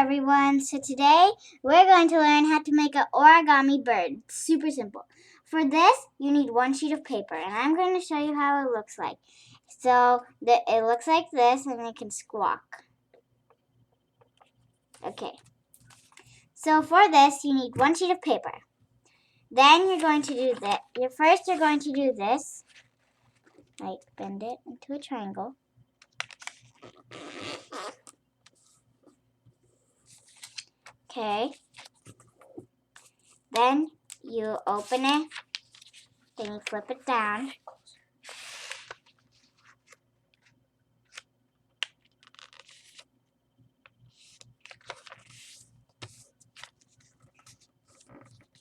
everyone. So today we're going to learn how to make an origami bird. Super simple. For this, you need one sheet of paper, and I'm going to show you how it looks like. So it looks like this, and it can squawk. Okay. So for this, you need one sheet of paper. Then you're going to do that. First, you're going to do this. Like bend it into a triangle. Okay. Then you open it. Then you flip it down.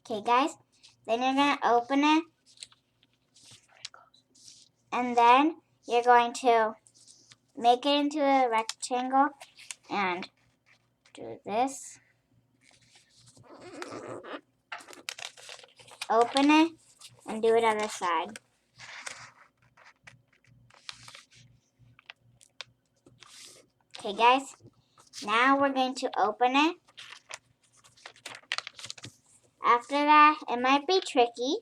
Okay, guys. Then you're going to open it. And then you're going to make it into a rectangle and do this. Open it and do it on the side. Okay, guys. Now we're going to open it. After that, it might be tricky.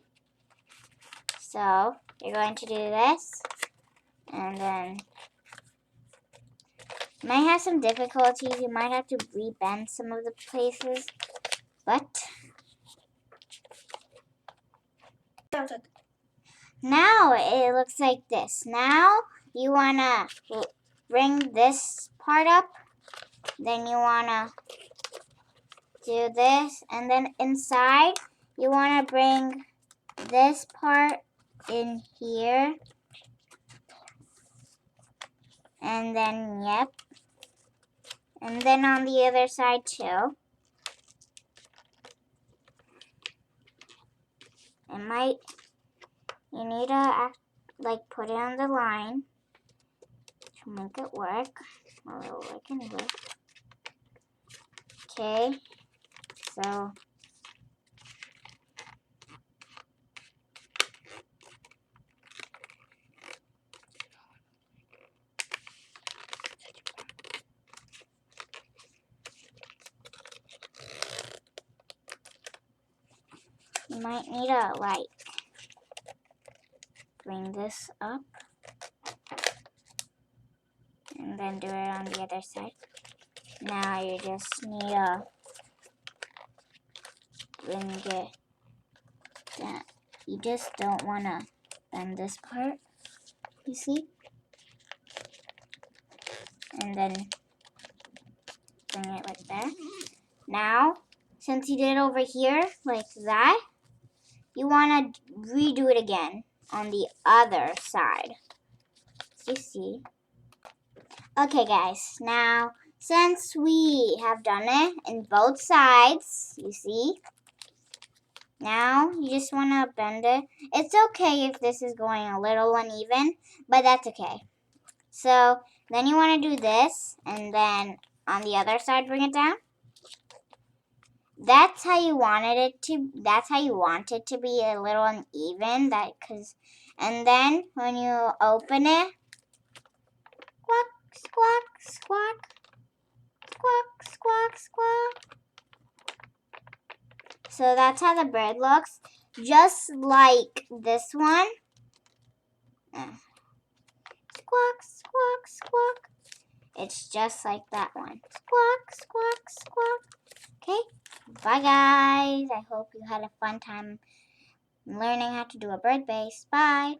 So you're going to do this. And then you might have some difficulties. You might have to rebend some of the places. But now it looks like this. Now you want to bring this part up. Then you want to do this. And then inside, you want to bring this part in here. And then, yep. And then on the other side too. You need to put it on the line to make it work. Well, it'll work anyway. Okay, so you might need to bring this up and then do it on the other side. Now you just need to bring it down. You just don't want to bend this part, you see? And then bring it like that. Now, since you did over here like that, you want to redo it again on the other side. You see? Okay, guys. Now, since we have done it in both sides, you see? Now, you just want to bend it. It's okay if this is going a little uneven, but that's okay. So, then you want to do this, and then on the other side, bring it down. That's how you wanted it to. That's how you want it to be a little uneven. And then when you open it, squawk, squawk, squawk, squawk, squawk, squawk. So that's how the bird looks, just like this one. Squawk, squawk, squawk. It's just like that one. Squawk, squawk, squawk. Okay, bye guys. I hope you had a fun time learning how to do a bird bass. Bye.